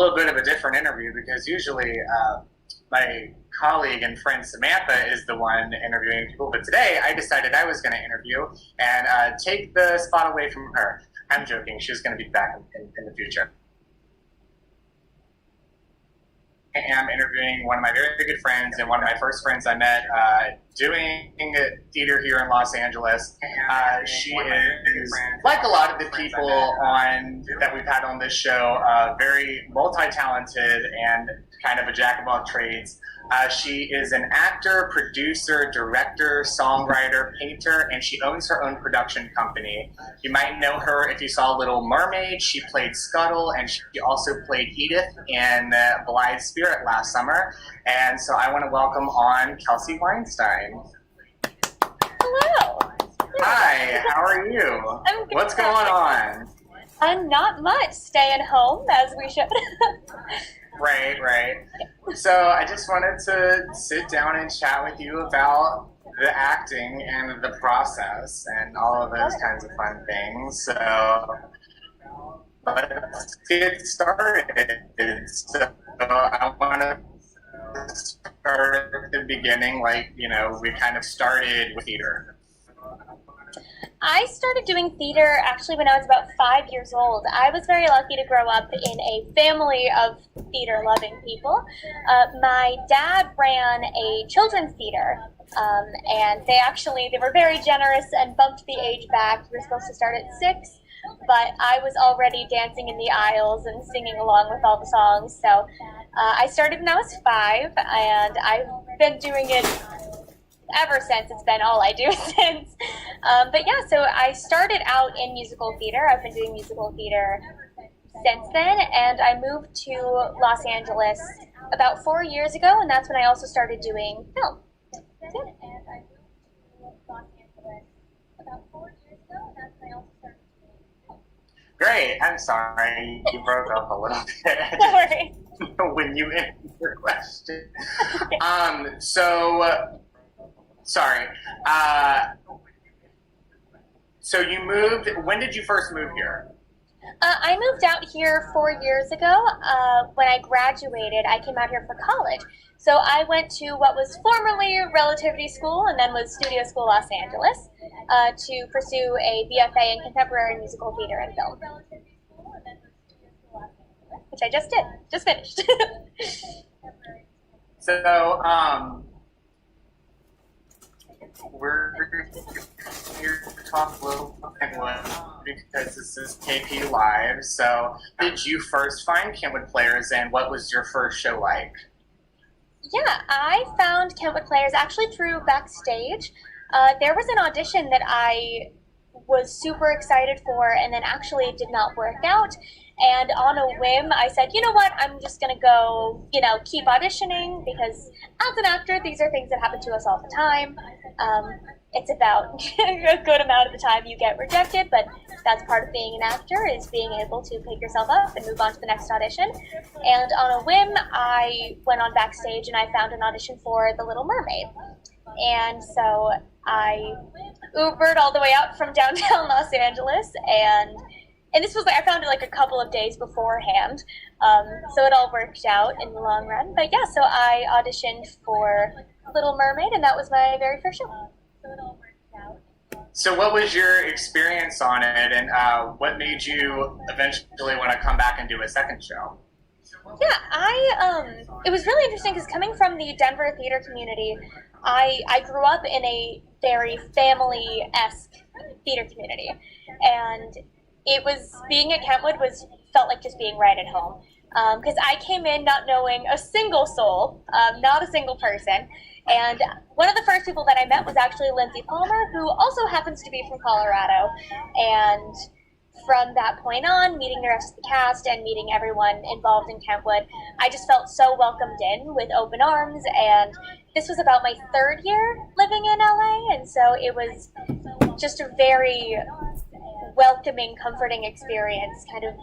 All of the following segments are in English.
little bit of a different interview because usually my colleague and friend Samantha is the one interviewing people, but today I decided I was going to interview and take the spot away from her. I'm joking. She's going to be back in the future. I am interviewing one of my very good friends and one of my first friends I met doing theater here in Los Angeles. She is, like a lot of the people that we've had on this show, very multi-talented and kind of a jack of all trades. She is an actor, producer, director, songwriter, painter, and she owns her own production company. You might know her if you saw Little Mermaid. She played Scuttle, and she also played Edith in Blithe Spirit last summer. And so I want to welcome on Kelsey Weinstein. Hello. Hi, how are you? I'm good. What's going on? Not much. Staying home, as we should. Right. So I just wanted to sit down and chat with you about the acting and the process and all of those kinds of fun things. So let's get started. So I want to start at the beginning, we kind of started with theater. I started doing theater actually when I was about 5 years old. I was very lucky to grow up in a family of theater-loving people. My dad ran a children's theater, and they were very generous and bumped the age back. We were supposed to start at 6, but I was already dancing in the aisles and singing along with all the songs. So I started when I was 5, and I've been doing it ever since. It's been all I do since. But yeah, so I started out in musical theater. I've been doing musical theater since then, and I moved to Los Angeles about 4 years ago, and that's when I also started doing film. Great. I'm sorry. You broke up a little bit. Don't worry. When you answered your question. Sorry. So you moved, when did you first move here? I moved out here 4 years ago. When I graduated, I came out here for college. So I went to what was formerly Relativity School and then was Studio School Los Angeles to pursue a BFA in Contemporary Musical Theater and Film. Which I just did. Just finished. So, we're here to talk a little Kentwood because this is KP Live. So, how did you first find Kentwood Players, and what was your first show like? Yeah, I found Kentwood Players actually through Backstage. There was an audition that I was super excited for, and then actually it did not work out. And on a whim, I said, you know what, I'm just going to go, keep auditioning, because as an actor, these are things that happen to us all the time. It's about a good amount of the time you get rejected, but that's part of being an actor, is being able to pick yourself up and move on to the next audition. And on a whim, I went on Backstage and I found an audition for The Little Mermaid. And so I Ubered all the way out from downtown Los Angeles, and this was I found it a couple of days beforehand, so it all worked out in the long run. But yeah, so I auditioned for Little Mermaid, and that was my very first show. So what was your experience on it, and what made you eventually want to come back and do a second show? Yeah, it was really interesting because coming from the Denver theater community, I grew up in a very family-esque theater community, and it was, being at Kentwood felt like just being right at home. Because I came in not knowing a single soul, not a single person, and one of the first people that I met was actually Lindsay Palmer, who also happens to be from Colorado, and from that point on, meeting the rest of the cast and meeting everyone involved in Kentwood, I just felt so welcomed in with open arms, and this was about my third year living in LA, and so it was just a very welcoming, comforting experience, kind of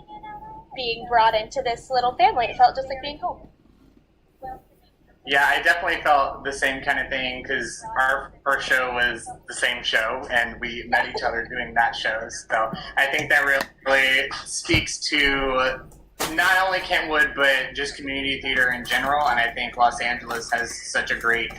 being brought into this little family. It felt just like being home. Yeah, I definitely felt the same kind of thing because our first show was the same show and we met each other doing that show. So I think that really speaks to not only Kentwood, but just community theater in general. And I think Los Angeles has such a great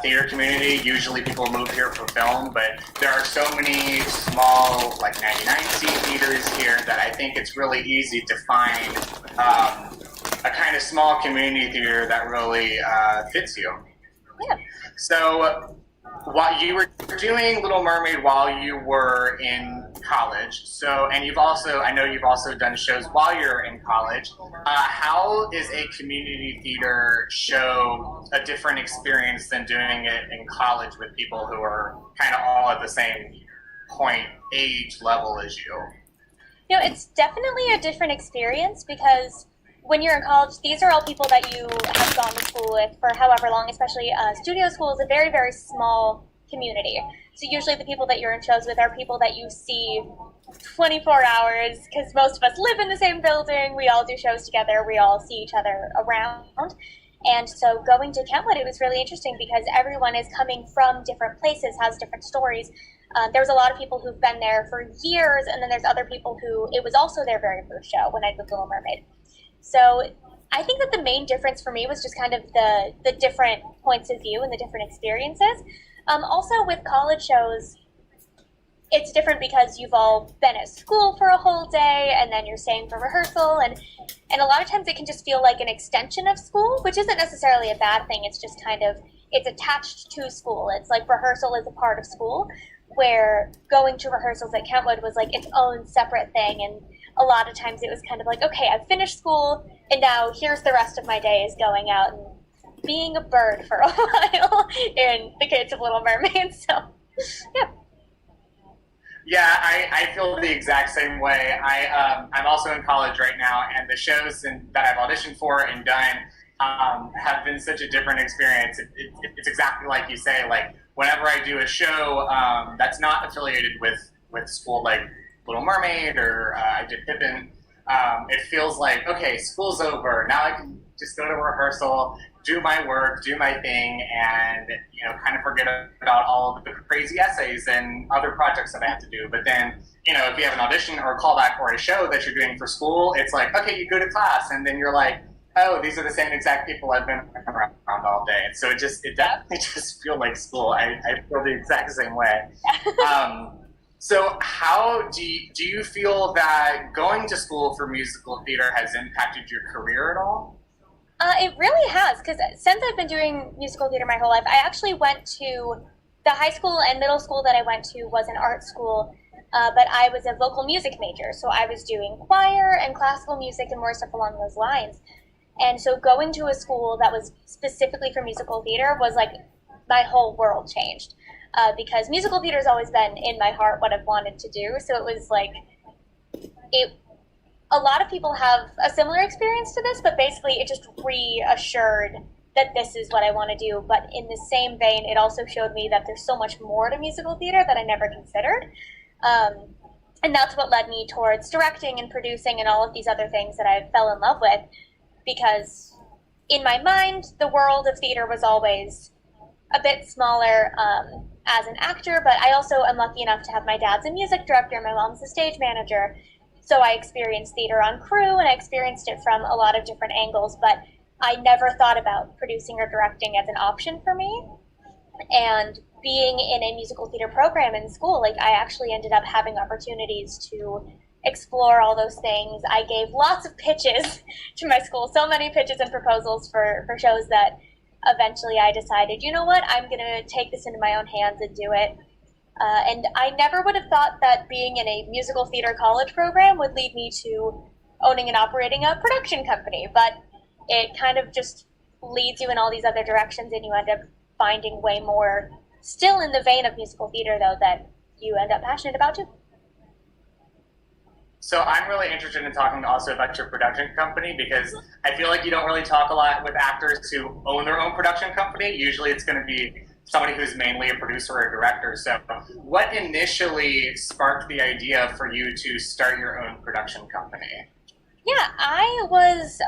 theater community. Usually people move here for film, but there are so many small, like 99-seat theaters here that I think it's really easy to find a kind of small community theater that really fits you. Yeah. So while you were doing Little Mermaid while you were in college, and I know you've also done shows while you're in college. How is a community theater show a different experience than doing it in college with people who are kind of all at the same point, age level as you? It's definitely a different experience because when you're in college, these are all people that you have gone to school with for however long, especially studio school is a very, very small community. So usually the people that you're in shows with are people that you see 24 hours because most of us live in the same building. We all do shows together. We all see each other around. And so going to Kentwood, it was really interesting because everyone is coming from different places, has different stories. There was a lot of people who've been there for years, and then there's other people who, it was also their very first show when I did Little Mermaid. So I think that the main difference for me was just kind of the different points of view and the different experiences. Also with college shows, it's different because you've all been at school for a whole day and then you're staying for rehearsal, and a lot of times it can just feel like an extension of school, which isn't necessarily a bad thing. It's just kind of, it's attached to school. It's like rehearsal is a part of school, where going to rehearsals at Kentwood was like its own separate thing. And a lot of times it was kind of like, okay, I've finished school and now here's the rest of my day is going out and being a bird for a while in the case of Little Mermaid. So yeah. Yeah, I feel the exact same way. I'm also in college right now, and the shows that I've auditioned for and done have been such a different experience. It's exactly like you say. Like whenever I do a show that's not affiliated with school, like Little Mermaid or I did Pippin, it feels like, okay, school's over. Now I can just go to rehearsal, do my work, do my thing, and kind of forget about all of the crazy essays and other projects that I have to do. But then, if you have an audition or a callback or a show that you're doing for school, it's like, okay, you go to class, and then you're like, oh, these are the same exact people I've been around all day. And so it definitely just feels like school. I feel the exact same way. So how do you feel that going to school for musical theater has impacted your career at all? It really has, because since I've been doing musical theater my whole life, I actually went to the high school and middle school that I went to was an art school, but I was a vocal music major, so I was doing choir and classical music and more stuff along those lines. And so going to a school that was specifically for musical theater was like my whole world changed, because musical theater has always been in my heart what I've wanted to do. So it was like, a lot of people have a similar experience to this, but basically it just reassured that this is what I want to do. But in the same vein, it also showed me that there's so much more to musical theater that I never considered. And that's what led me towards directing and producing and all of these other things that I fell in love with. Because in my mind, the world of theater was always a bit smaller as an actor, but I also am lucky enough to have my dad's a music director, my mom's a stage manager. So I experienced theater on crew, and I experienced it from a lot of different angles, but I never thought about producing or directing as an option for me. And being in a musical theater program in school, like I actually ended up having opportunities to explore all those things. I gave lots of pitches to my school, so many pitches and proposals for shows that eventually I decided, you know what, I'm going to take this into my own hands and do it. And I never would have thought that being in a musical theater college program would lead me to owning and operating a production company, but it kind of just leads you in all these other directions, and you end up finding way more, still in the vein of musical theater though, that you end up passionate about too. So I'm really interested in talking also about your production company, because I feel like you don't really talk a lot with actors who own their own production company. Usually it's going to be somebody who's mainly a producer or a director. So what initially sparked the idea for you to start your own production company? Yeah, I was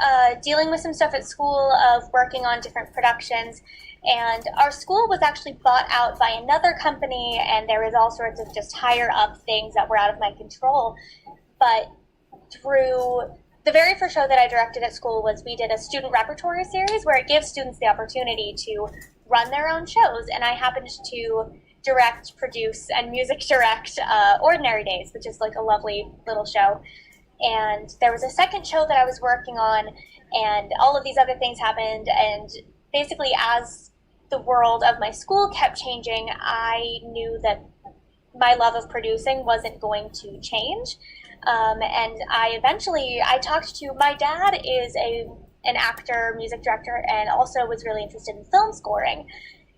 dealing with some stuff at school of working on different productions, and our school was actually bought out by another company, and there was all sorts of just higher up things that were out of my control. But through the very first show that I directed at school was we did a student repertory series where it gives students the opportunity to run their own shows, and I happened to direct, produce, and music direct Ordinary Days, which is like a lovely little show. And there was a second show that I was working on, and all of these other things happened, and basically as the world of my school kept changing, I knew that my love of producing wasn't going to change. And I talked to, my dad is an actor, music director, and also was really interested in film scoring.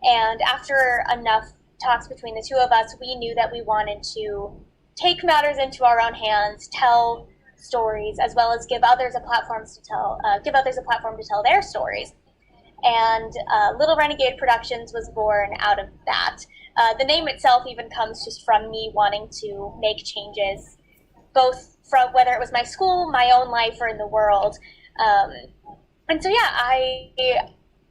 And after enough talks between the two of us, we knew that we wanted to take matters into our own hands, tell stories, as well as give others a platform to tell their stories. And Little Renegade Productions was born out of that. The name itself even comes just from me wanting to make changes, both from whether it was my school, my own life, or in the world. And so, yeah,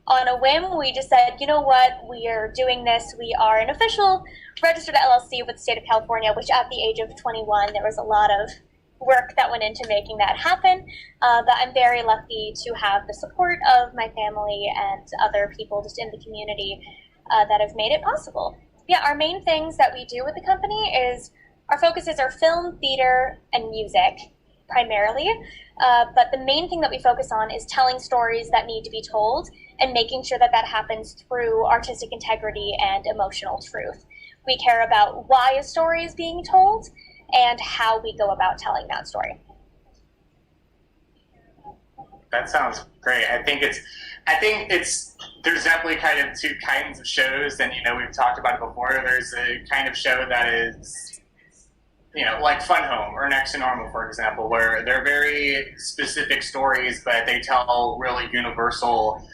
on a whim, we just said, you know what, we are doing this. We are an official registered LLC with the state of California, which at the age of 21, there was a lot of work that went into making that happen. But I'm very lucky to have the support of my family and other people just in the community that have made it possible. Yeah, our main things that we do with the company is our focuses are film, theater, and music primarily. But the main thing that we focus on is telling stories that need to be told and making sure that that happens through artistic integrity and emotional truth. We care about why a story is being told and how we go about telling that story. That sounds great. I think there's definitely kind of two kinds of shows, and we've talked about it before. There's a kind of show that is, like Fun Home or Next to Normal, for example, where they're very specific stories, but they tell really universal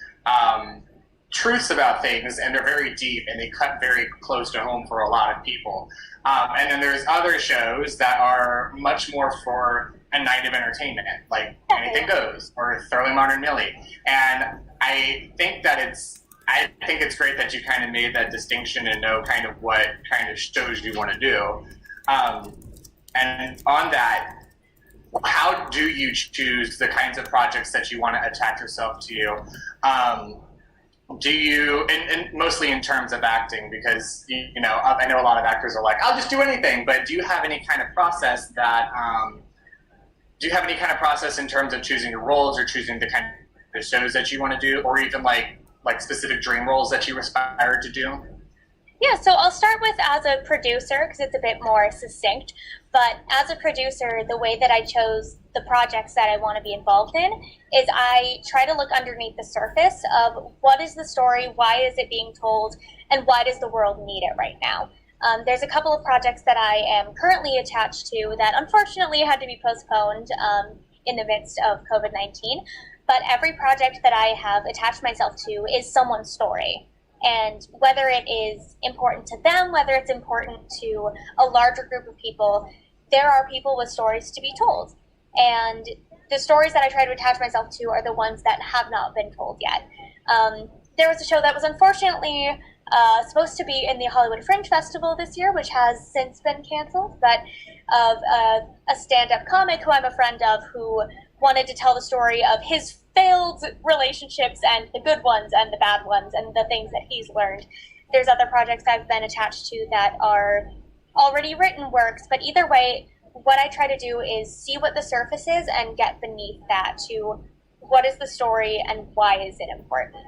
truths about things, and they're very deep, and they cut very close to home for a lot of people. And then there's other shows that are much more for a night of entertainment, like Anything Goes or Thoroughly Modern Millie. And I think it's great that you kind of made that distinction and know kind of what kind of shows you want to do. And on that, how do you choose the kinds of projects that you want to attach yourself to? Do you, and mostly in terms of acting, because, I know a lot of actors are like, I'll just do anything, but do you have any kind of process in terms of choosing your roles or choosing the kind of shows that you want to do, or even like specific dream roles that you aspire to do? Yeah, so I'll start with as a producer because it's a bit more succinct. But as a producer, the way that I chose the projects that I want to be involved in is I try to look underneath the surface of what is the story, why is it being told, and why does the world need it right now. There's a couple of projects that I am currently attached to that unfortunately had to be postponed in the midst of COVID-19. But every project that I have attached myself to is someone's story. And whether it is important to them, whether it's important to a larger group of people, there are people with stories to be told. And the stories that I try to attach myself to are the ones that have not been told yet. There was a show that was unfortunately supposed to be in the Hollywood Fringe Festival this year, which has since been canceled, but of a stand-up comic who I'm a friend of who wanted to tell the story of his failed relationships and the good ones and the bad ones and the things that he's learned. There's other projects I've been attached to that are already written works, but either way, what I try to do is see what the surface is and get beneath that to what is the story and why is it important.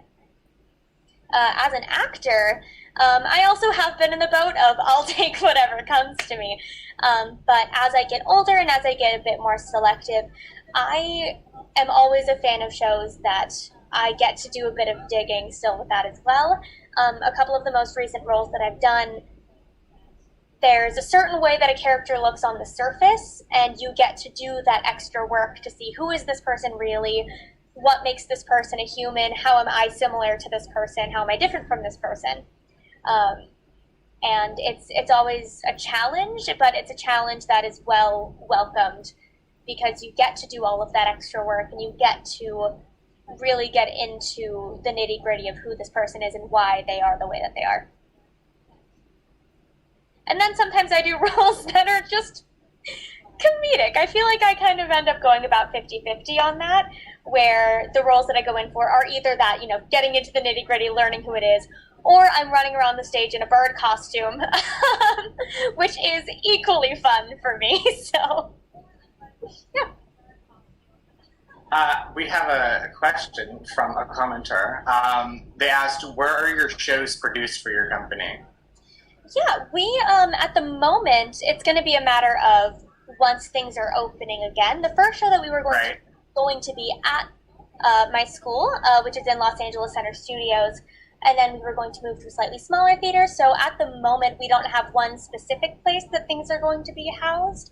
As an actor, I also have been in the boat of I'll take whatever comes to me. But as I get older and as I get a bit more selective, I am always a fan of shows that I get to do a bit of digging still with that as well. A couple of the most recent roles that I've done, there's a certain way that a character looks on the surface, and you get to do that extra work to see who is this person really, what makes this person a human, how am I similar to this person, how am I different from this person. And it's always a challenge, but it's a challenge that is well welcomed because you get to do all of that extra work and you get to really get into the nitty-gritty of who this person is and why they are the way that they are. And then sometimes I do roles that are just comedic. I feel like I kind of end up going about 50-50 on that, where the roles that I go in for are either that, getting into the nitty-gritty, learning who it is, or I'm running around the stage in a bird costume, which is equally fun for me. So, yeah. We have a question from a commenter. They asked, where are your shows produced for your company? Yeah, we, at the moment, it's going to be a matter of once things are opening again. The first show that we were going to be at my school, which is in Los Angeles Center Studios, and then we were going to move to a slightly smaller theater. So at the moment, we don't have one specific place that things are going to be housed.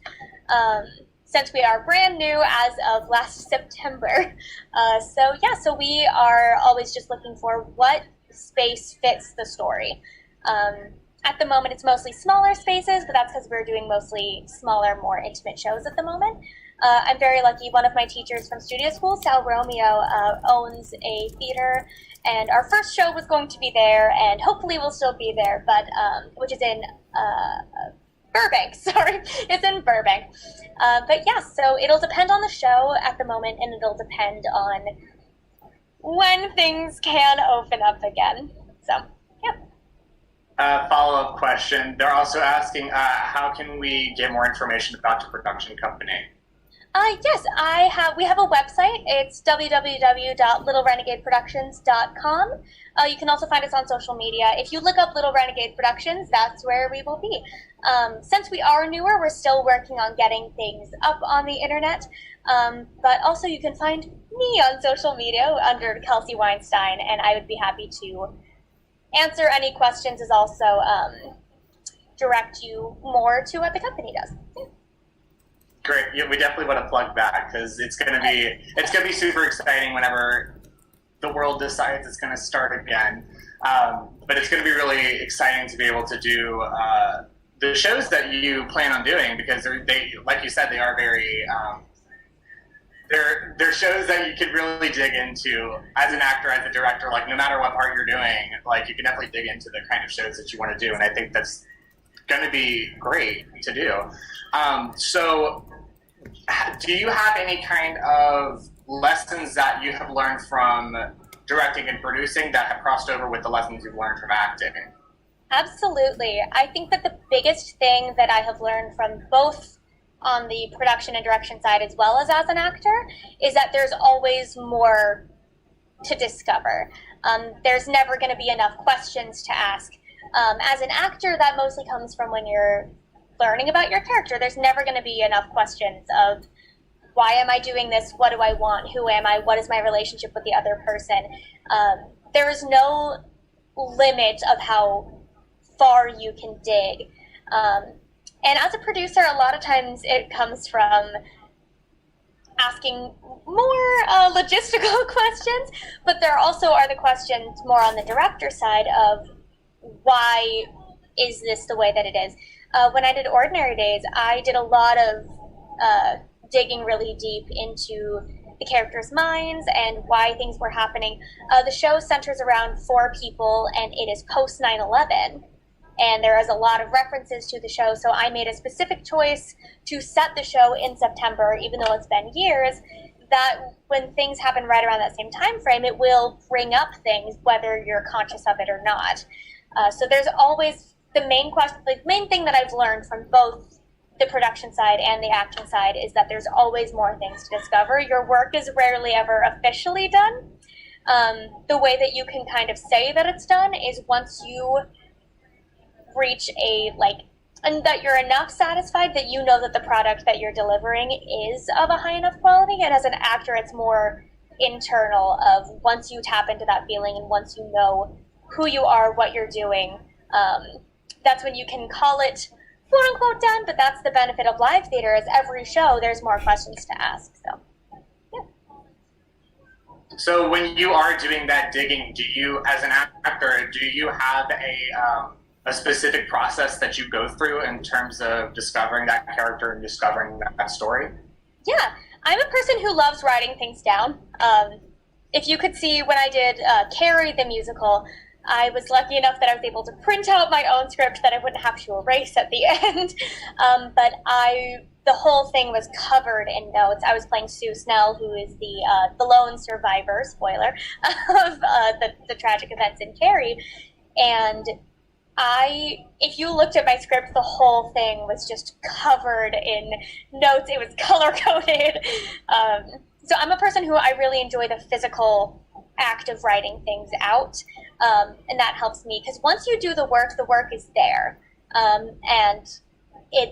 Since we are brand new as of last September. So we are always just looking for what space fits the story. At the moment, it's mostly smaller spaces, but that's because we're doing mostly smaller, more intimate shows at the moment. I'm very lucky. One of my teachers from studio school, Sal Romeo, owns a theater, and our first show was going to be there, and hopefully will still be there, but which is in Burbank, sorry. It's in Burbank. But yeah, so it'll depend on the show at the moment, and it'll depend on when things can open up again. So, yeah. Follow-up question. They're also asking, how can we get more information about the production company? Yes, we have a website. It's www.littlerenegadeproductions.com. You can also find us on social media. If you look up Little Renegade Productions, that's where we will be. Since we are newer, we're still working on getting things up on the internet. But also you can find me on social media under Kelsey Weinstein, and I would be happy to answer any questions, as also direct you more to what the company does. Yeah. Great. Yeah, we definitely want to plug that because it's gonna be super exciting whenever the world decides it's gonna start again. But it's gonna be really exciting to be able to do the shows that you plan on doing, because they, like you said, they are very they're shows that you could really dig into as an actor, as a director. Like, no matter what part you're doing, like, you can definitely dig into the kind of shows that you want to do, and I think that's going to be great to do. So do you have any kind of lessons that you have learned from directing and producing that have crossed over with the lessons you've learned from acting? Absolutely. I think that the biggest thing that I have learned from both on the production and direction side as well as an actor is that there's always more to discover. There's never going to be enough questions to ask. As an actor, that mostly comes from when you're learning about your character. There's never going to be enough questions of, why am I doing this? What do I want? Who am I? What is my relationship with the other person? There is no limit of how far you can dig. And as a producer, a lot of times it comes from asking more logistical questions, but there also are the questions more on the director side of, why is this the way that it is? When I did Ordinary Days, I did a lot of digging really deep into the characters' minds and why things were happening. The show centers around 4 people, and it is post 9/11. And there is a lot of references to the show, so I made a specific choice to set the show in September, even though it's been years, that when things happen right around that same time frame, it will bring up things, whether you're conscious of it or not. So there's always the main question, the main thing that I've learned from both the production side and the acting side is that there's always more things to discover. Your work is rarely ever officially done. The way that you can kind of say that it's done is once you reach and that you're enough satisfied that you know that the product that you're delivering is of a high enough quality. And as an actor, it's more internal of once you tap into that feeling and once you know who you are, what you're doing, that's when you can call it quote unquote done. But that's the benefit of live theater, is every show there's more questions to ask. So yeah. So when you are doing that digging, do you, as an actor, do you have a specific process that you go through in terms of discovering that character and discovering that story? Yeah, I'm a person who loves writing things down. If you could see when I did Carrie the musical, I was lucky enough that I was able to print out my own script that I wouldn't have to erase at the end. But the whole thing was covered in notes. I was playing Sue Snell, who is the lone survivor, spoiler, of the tragic events in Cary. And if you looked at my script, the whole thing was just covered in notes. It was color coded. So I'm a person who I really enjoy the physical act of writing things out, and that helps me because once you do the work is there, and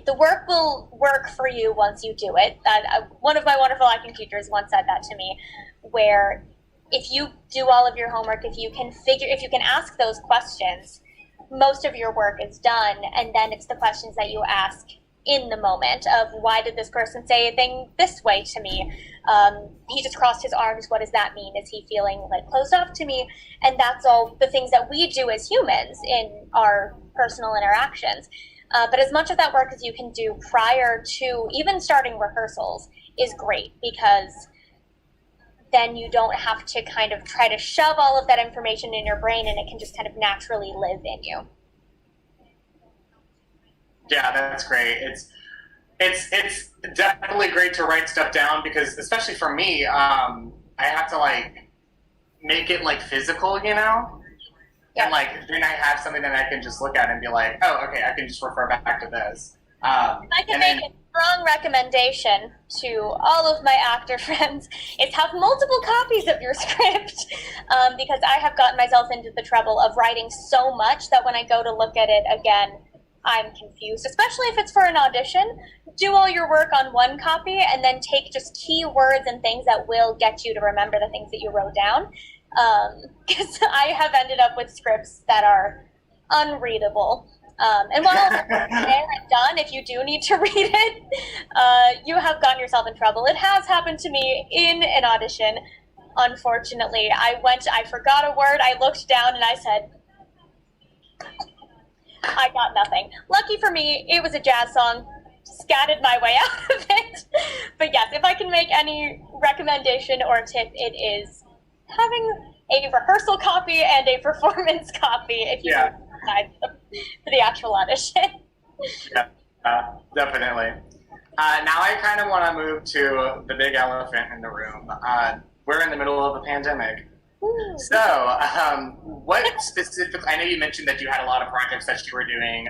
the work will work for you once you do it. One of my wonderful acting teachers once said that to me, where if you do all of your homework, if you can ask those questions, most of your work is done, and then it's the questions that you ask in the moment of why did this person say a thing this way to me? He just crossed his arms. What does that mean? Is he feeling like closed off to me? And that's all the things that we do as humans in our personal interactions. But as much of that work as you can do prior to even starting rehearsals is great, because then you don't have to kind of try to shove all of that information in your brain, and it can just kind of naturally live in you. Yeah, that's great. It's definitely great to write stuff down because, especially for me, I have to like make it like physical, you know. Yeah. And like then I have something that I can just look at and be like, oh, okay, I can just refer back to this. I can make a strong recommendation to all of my actor friends is have multiple copies of your script, because I have gotten myself into the trouble of writing so much that when I go to look at it again, I'm confused, especially if it's for an audition. Do all your work on one copy and then take just key words and things that will get you to remember the things that you wrote down. Because I have ended up with scripts that are unreadable. And while they're done, if you do need to read it, you have gotten yourself in trouble. It has happened to me in an audition, unfortunately. I forgot a word, I looked down and I said, I got nothing. Lucky for me, it was a jazz song. Scattered my way out of it. But yes, if I can make any recommendation or tip, it is having a rehearsal copy and a performance copy if you decide for the actual audition. Yeah, definitely. Now I kind of want to move to the big elephant in the room. We're in the middle of a pandemic. So, what specifically, I know you mentioned that you had a lot of projects that you were doing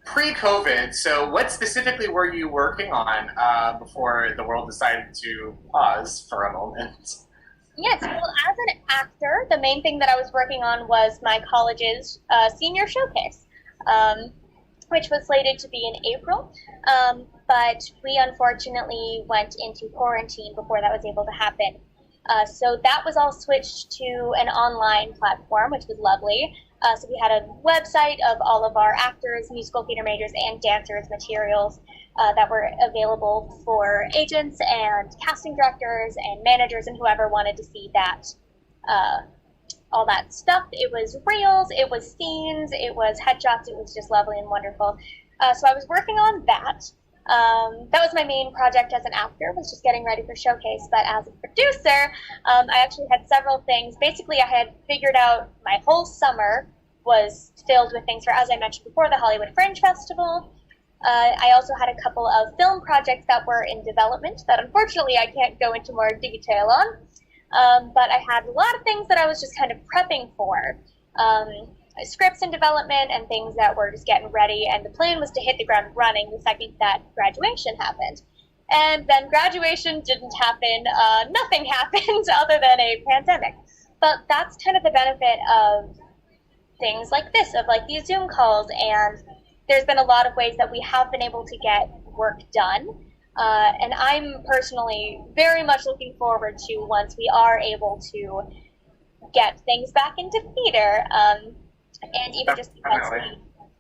pre-COVID, so what specifically were you working on before the world decided to pause for a moment? Yes, well, as an actor, the main thing that I was working on was my college's senior showcase, which was slated to be in April, but we unfortunately went into quarantine before that was able to happen. So that was all switched to an online platform, which was lovely. So we had a website of all of our actors, musical theater majors, and dancers materials that were available for agents and casting directors and managers and whoever wanted to see that, all that stuff. It was reels, it was scenes, it was headshots. It was just lovely and wonderful. So I was working on that. That was my main project as an actor, was just getting ready for showcase. But as a producer, I actually had several things. Basically, I had figured out my whole summer was filled with things for, as I mentioned before, the Hollywood Fringe Festival. I also had a couple of film projects that were in development that unfortunately I can't go into more detail on. But I had a lot of things that I was just kind of prepping for. Scripts in development and things that were just getting ready, and the plan was to hit the ground running the second that graduation happened. And then graduation didn't happen. Nothing happened other than a pandemic. But that's kind of the benefit of things like this, of like these Zoom calls, and there's been a lot of ways that we have been able to get work done. And I'm personally very much looking forward to once we are able to get things back into theater. And even just because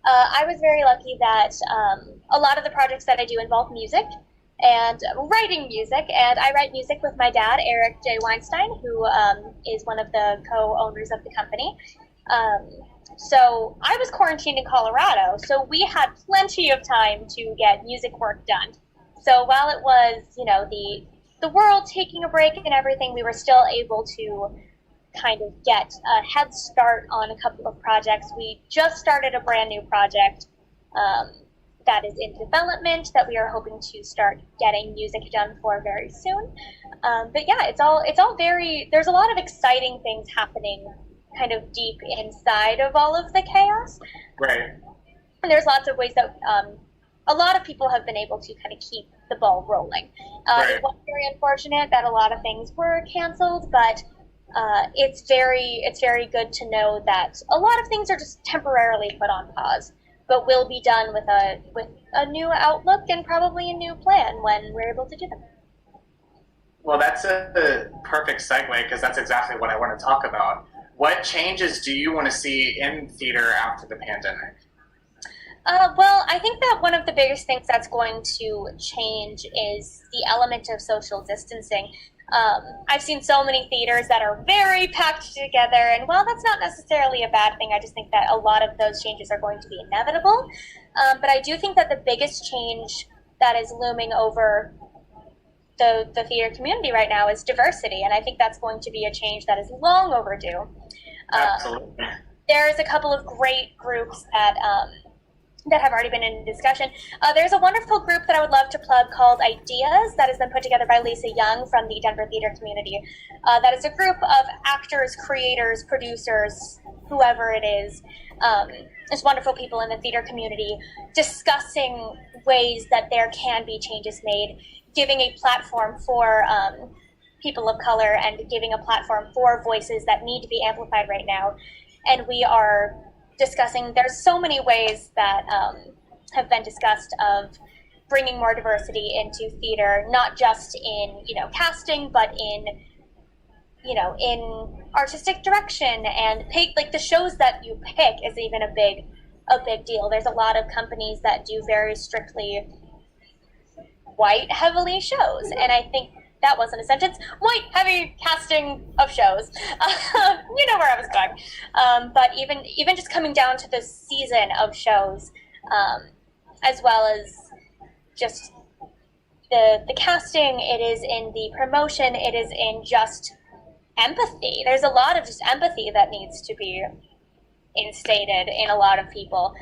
I was very lucky that a lot of the projects that I do involve music and writing music, and I write music with my dad, Eric J. Weinstein, who is one of the co-owners of the company. So I was quarantined in Colorado, so we had plenty of time to get music work done. So while it was, the world taking a break and everything, we were still able to kind of get a head start on a couple of projects. We just started a brand new project that that is in development that we are hoping to start getting music done for very soon. But yeah, it's all there's a lot of exciting things happening kind of deep inside of all of the chaos. Right. And there's lots of ways that a lot of people have been able to kind of keep the ball rolling. Right. It was very unfortunate that a lot of things were canceled, but it's very good to know that a lot of things are just temporarily put on pause, but will be done with a new outlook and probably a new plan when we're able to do them. Well, that's a perfect segue, because that's exactly what I want to talk about. What changes do you want to see in theater after the pandemic? Well, I think that one of the biggest things that's going to change is the element of social distancing. I've seen so many theaters that are very packed together, and while that's not necessarily a bad thing, I just think that a lot of those changes are going to be inevitable. But I do think that the biggest change that is looming over the theater community right now is diversity, and I think that's going to be a change that is long overdue. Absolutely. There's a couple of great groups that have already been in discussion. There's a wonderful group that I would love to plug called Ideas that has been put together by Lisa Young from the Denver theater community. That is a group of actors, creators, producers, whoever it is. There's wonderful people in the theater community discussing ways that there can be changes made, giving a platform for people of color and giving a platform for voices that need to be amplified right now. And we are discussing, there's so many ways that have been discussed of bringing more diversity into theater, not just in, casting, but in artistic direction, and the shows that you pick is even a big deal. There's a lot of companies that do very strictly white heavily shows, and I think that wasn't a sentence. White heavy casting of shows. You know where I was going. But even just coming down to the season of shows, as well as just the casting, it is in the promotion, it is in just empathy. There's a lot of just empathy that needs to be instated in a lot of people.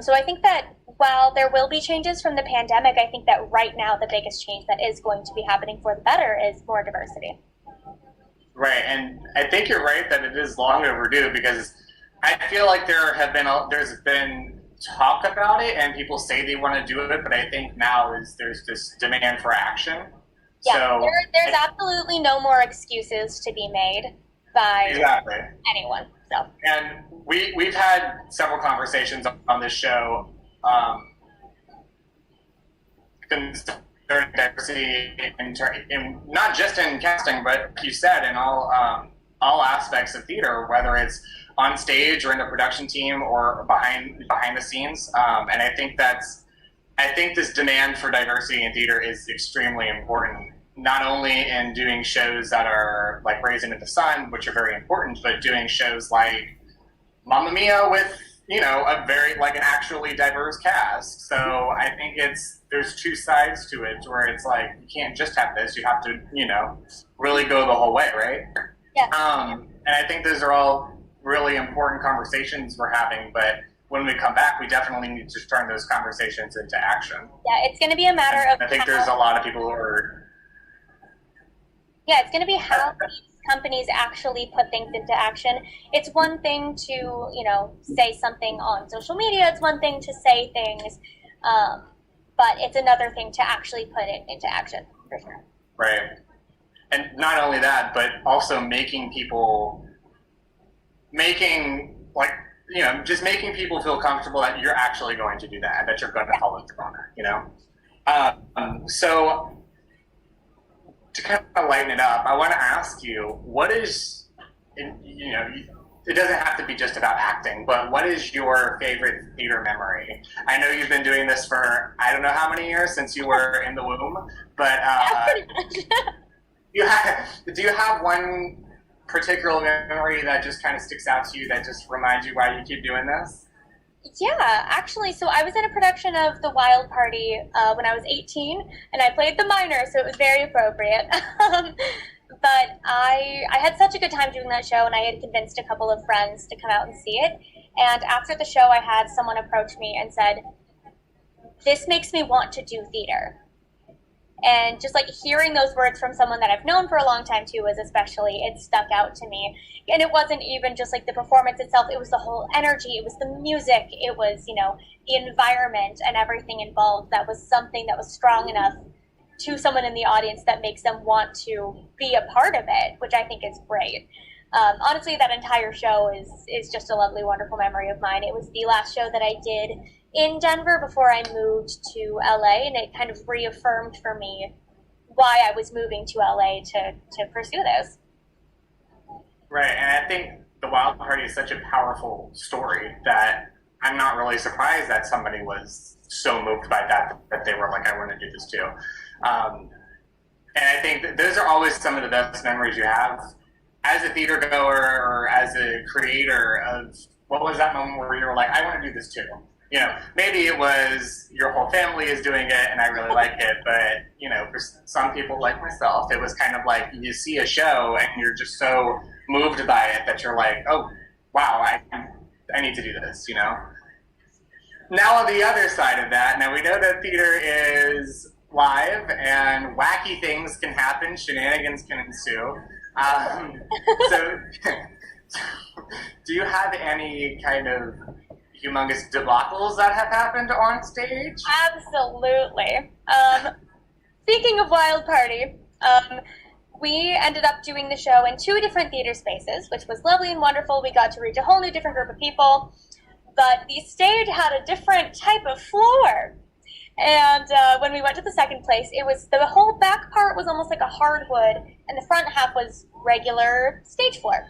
So I think that while there will be changes from the pandemic, I think that right now the biggest change that is going to be happening for the better is more diversity. Right, and I think you're right that it is long overdue, because I feel like there's been talk about it and people say they want to do it, but I think now there's this demand for action. Yeah, so, there's absolutely no more excuses to be made by anyone. So. And we've had several conversations on this show concerning diversity in not just in casting, but like you said, in all aspects of theater, whether it's on stage or in the production team or behind the scenes. And I think this demand for diversity in theater is extremely important, not only in doing shows that are like Raising in the Sun, which are very important, but doing shows like Mamma Mia with, a very, an actually diverse cast. So I think there's two sides to it, where it's like, you can't just have this, you have to, really go the whole way, right? Yeah. And I think those are all really important conversations we're having, but when we come back, we definitely need to turn those conversations into action. Yeah, it's going to be a matter of... I think there's a lot of people who are... Yeah, it's going to be how these companies actually put things into action. It's one thing to, say something on social media. It's one thing to say things, but it's another thing to actually put it into action, for sure. Right. And not only that, but also making people feel comfortable that you're actually going to do that, and that you're going to follow through on it, So to kind of lighten it up, I want to ask you, what is, it doesn't have to be just about acting, but what is your favorite theater memory? I know you've been doing this for, I don't know how many years, since you were in the womb, but pretty much. do you have one particular memory that just kind of sticks out to you, that just reminds you why you keep doing this? Yeah, actually, so I was in a production of The Wild Party when I was 18, and I played the minor, so it was very appropriate. But I had such a good time doing that show, and I had convinced a couple of friends to come out and see it. And after the show, I had someone approach me and said, this makes me want to do theater. And just like hearing those words from someone that I've known for a long time too, it stuck out to me. And it wasn't even just like the performance itself, it was the whole energy, it was the music, it was, the environment and everything involved that was something that was strong enough to someone in the audience that makes them want to be a part of it, which I think is great. Honestly, that entire show is just a lovely, wonderful memory of mine. It was the last show that I did in Denver before I moved to LA, and it kind of reaffirmed for me why I was moving to LA to pursue this. Right, and I think The Wild Party is such a powerful story that I'm not really surprised that somebody was so moved by that they were like, I want to do this too. And I think that those are always some of the best memories you have as a theater goer or as a creator of what was that moment where you were like, I want to do this too. Maybe it was your whole family is doing it and I really like it, but, for some people like myself, it was kind of like you see a show and you're just so moved by it that you're like, oh, wow, I need to do this, Now on the other side of that, now we know that theater is live and wacky things can happen, shenanigans can ensue. So do you have any kind of humongous debacles that have happened on stage? Absolutely. Speaking of Wild Party, we ended up doing the show in 2 different theater spaces, which was lovely and wonderful. We got to reach a whole new different group of people, but the stage had a different type of floor. And when we went to the second place, it was the whole back part was almost like a hardwood, and the front half was regular stage floor.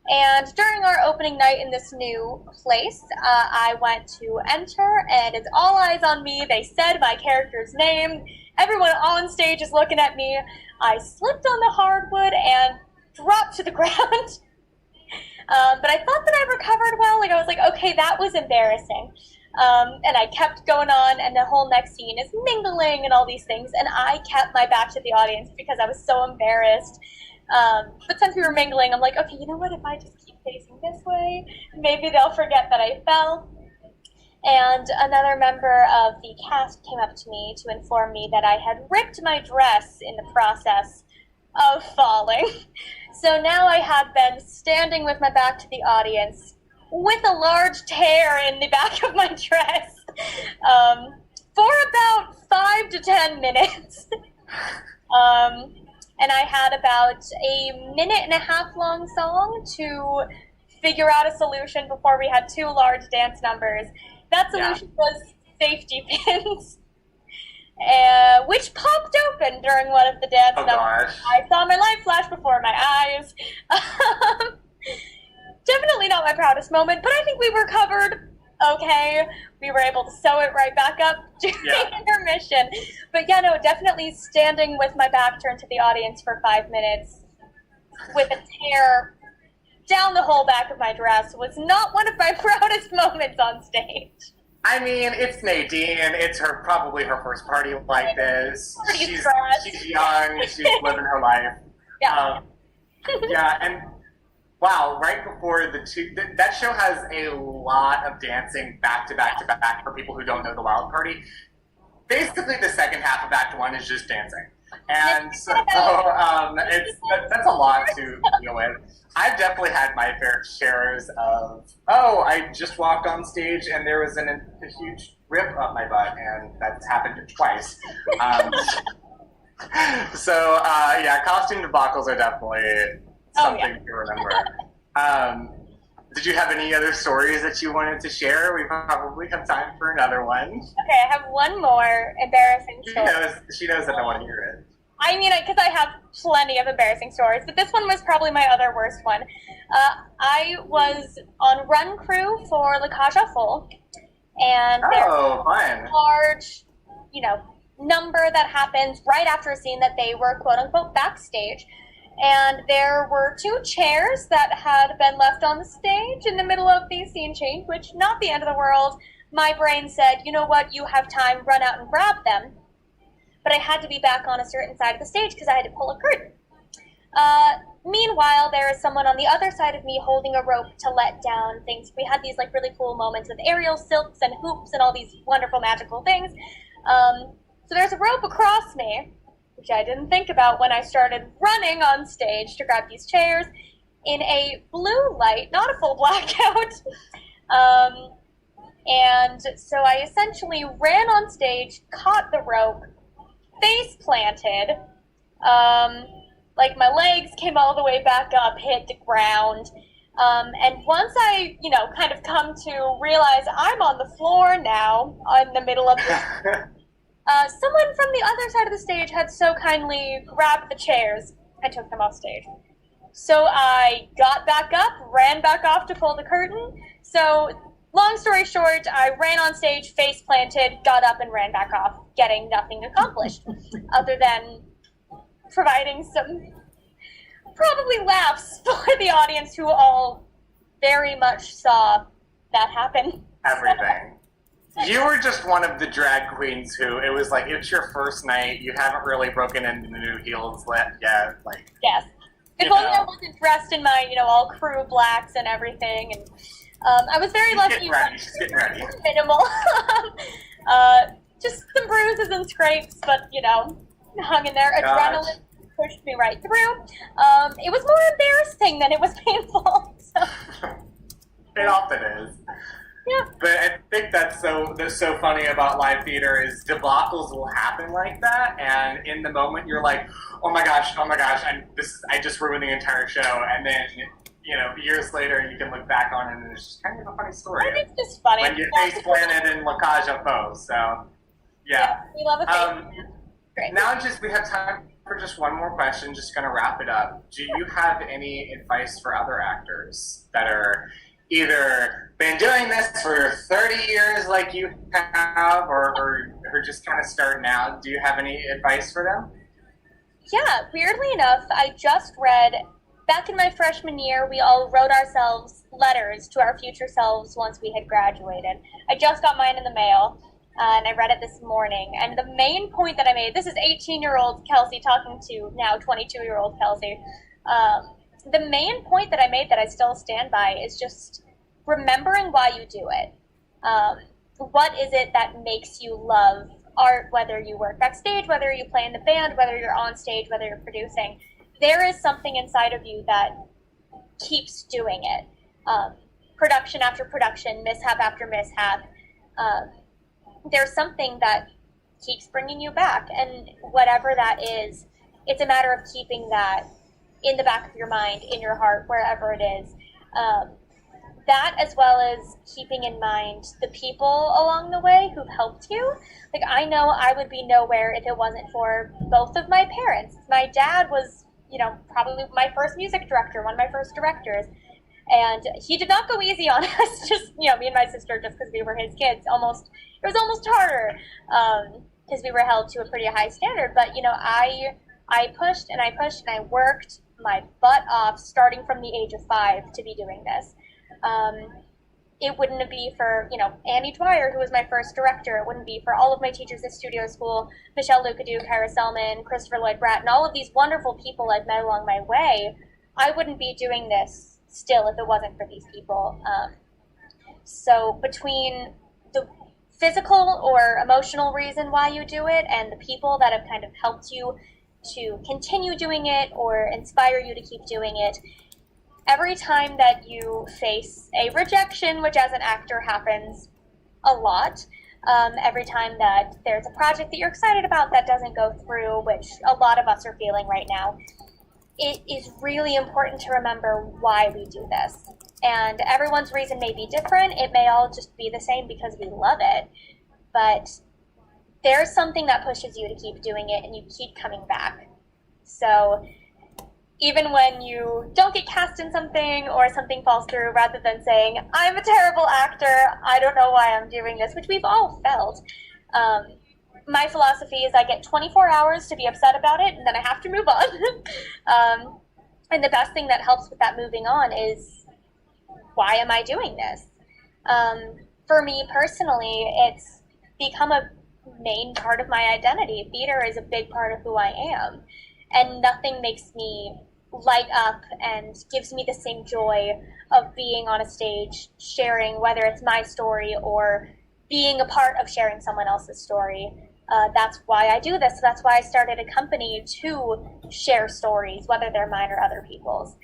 And during our opening night in this new place, I went to enter, and it's all eyes on me. They said my character's name. Everyone on stage is looking at me. I slipped on the hardwood and dropped to the ground. But I thought that I recovered well. I was like, okay, that was embarrassing. And I kept going on, and the whole next scene is mingling and all these things. And I kept my back to the audience because I was so embarrassed. But since we were mingling, I'm like, okay, you know what? If I just keep facing this way, maybe they'll forget that I fell. And another member of the cast came up to me to inform me that I had ripped my dress in the process of falling. So now I had been standing with my back to the audience with a large tear in the back of my dress for about 5 to 10 minutes. And I had about a 1.5-minute long song to figure out a solution before we had 2 large dance numbers. That solution was safety pins, which popped open during one of the dance numbers. Gosh. I saw my life flash before my eyes. Definitely not my proudest moment, but I think we recovered okay. We were able to sew it right back up during intermission. But yeah, no, definitely standing with my back turned to the audience for 5 minutes with a tear down the whole back of my dress was not one of my proudest moments on stage. I mean, it's Nadine. It's probably her first party like this. She's young. She's living her life. Yeah. And wow, right before that show has a lot of dancing back to back to back for people who don't know The Wild Party. Basically, the second half of Act 1 is just dancing. And so that's a lot to deal with. I've definitely had my fair shares of, I just walked on stage and there was a huge rip up my butt, and that's happened twice. Costume debacles are definitely something to remember. Did you have any other stories that you wanted to share? We probably have time for another one. Okay, I have one more embarrassing story. She knows that I want to hear it. I mean, because I have plenty of embarrassing stories, but this one was probably my other worst one. I was on run crew for La Cage aux Folles, and there's a large, number that happens right after a scene that they were quote-unquote backstage. And there were 2 chairs that had been left on the stage in the middle of the scene change, which, not the end of the world. My brain said, you know what, you have time, run out and grab them. But I had to be back on a certain side of the stage because I had to pull a curtain. Meanwhile, there is someone on the other side of me holding a rope to let down things. We had these like really cool moments with aerial silks and hoops and all these wonderful magical things. So there's a rope across me, which I didn't think about when I started running on stage to grab these chairs in a blue light, not a full blackout. And so I essentially ran on stage, caught the rope, face planted, like my legs came all the way back up, hit the ground. And once I, kind of come to realize I'm on the floor now in the middle of this, someone from the other side of the stage had so kindly grabbed the chairs and took them off stage. So I got back up, ran back off to pull the curtain. So long story short, I ran on stage, face planted, got up and ran back off, getting nothing accomplished other than providing some probably laughs for the audience who all very much saw that happen. Everything. You were just one of the drag queens who, it was like, it's your first night, you haven't really broken into the new heels yet, like... Yes. If only I wasn't dressed in my, all crew blacks and everything, and I was very lucky. She's getting ready. Minimal. Just some bruises and scrapes, but, hung in there. Adrenaline pushed me right through. It was more embarrassing than it was painful. So. It often is. Yeah. But I think that's so funny about live theater is debacles will happen like that, and in the moment you're like, oh my gosh, I just ruined the entire show, and then years later you can look back on it and it's just kind of a funny story. It's just funny. When you face planted in La Cage aux Folles, so yeah. We love a face. Great. Now we have time for just one more question, just gonna wrap it up. Do you have any advice for other actors that are either been doing this for 30 years like you have, or just kind of starting out? Do you have any advice for them? Yeah, weirdly enough, I just read, back in my freshman year, we all wrote ourselves letters to our future selves once we had graduated. I just got mine in the mail, and I read it this morning. And the main point that I made, this is 18-year-old Kelsey talking to now 22-year-old Kelsey. The main point that I made that I still stand by is just remembering why you do it. What is it that makes you love art, whether you work backstage, whether you play in the band, whether you're on stage, whether you're producing? There is something inside of you that keeps doing it. Production after production, mishap after mishap. There's something that keeps bringing you back, and whatever that is, it's a matter of keeping that in the back of your mind, in your heart, wherever it is. That, as well as keeping in mind the people along the way who've helped you. Like, I know I would be nowhere if it wasn't for both of my parents. My dad was, probably my first music director, one of my first directors. And he did not go easy on us, just, me and my sister, just because we were his kids. It was almost harder, because we were held to a pretty high standard. But, I pushed and I pushed and I worked my butt off starting from the age of 5 to be doing this. It wouldn't be for, Annie Dwyer, who was my first director. It wouldn't be for all of my teachers at studio school, Michelle Lucadou, Kyra Selman, Christopher Lloyd Bratt, and all of these wonderful people I've met along my way. I wouldn't be doing this still if it wasn't for these people. So between the physical or emotional reason why you do it and the people that have kind of helped you to continue doing it or inspire you to keep doing it, every time that you face a rejection, which as an actor happens a lot, every time that there's a project that you're excited about that doesn't go through, which a lot of us are feeling right now, it is really important to remember why we do this. And everyone's reason may be different. It may all just be the same because we love it. But there's something that pushes you to keep doing it and you keep coming back. So even when you don't get cast in something or something falls through, rather than saying, I'm a terrible actor, I don't know why I'm doing this, which we've all felt, my philosophy is I get 24 hours to be upset about it, and then I have to move on. And the best thing that helps with that moving on is, why am I doing this? For me personally, it's become a main part of my identity. Theater is a big part of who I am. And nothing makes me light up and gives me the same joy of being on a stage sharing, whether it's my story or being a part of sharing someone else's story. That's why I do this. That's why I started a company to share stories, whether they're mine or other people's.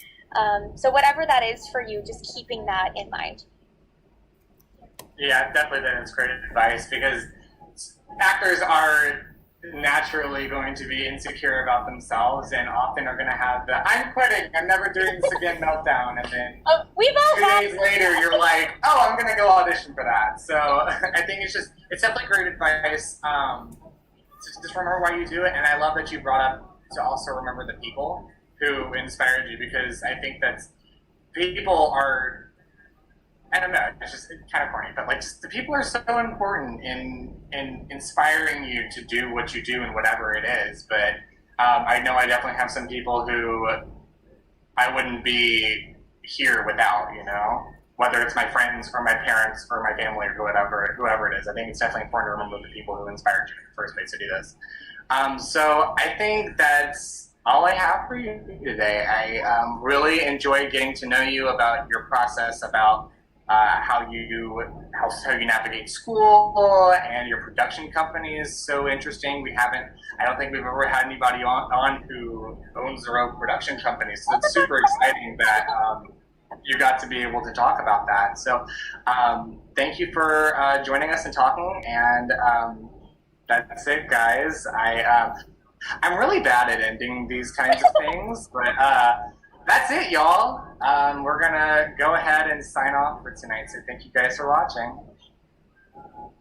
So whatever that is for you, just keeping that in mind. Yeah, definitely that is great advice because actors are naturally going to be insecure about themselves and often are going to have the "I'm quitting, I'm never doing this again" meltdown, and then We've all 2 had days later you're like, "Oh, I'm going to go audition for that." So I think it's definitely great advice. Just remember why you do it, and I love that you brought up to also remember the people who inspired you, because I think that people are, I don't know, it's just kind of corny, but like just the people are so important in inspiring you to do what you do and whatever it is. But I know I definitely have some people who I wouldn't be here without, whether it's my friends or my parents or my family or whoever it is. I think it's definitely important to remember the people who inspired you in the first place to do this. So I think that's all I have for you today. I really enjoyed getting to know you about your process, about how you navigate school, and your production company is so interesting. I don't think we've ever had anybody on who owns their own production company, so it's super exciting that you got to be able to talk about that. So thank you for joining us and talking, and that's it, guys. I'm really bad at ending these kinds of things, but that's it, y'all. We're going to go ahead and sign off for tonight. So thank you guys for watching.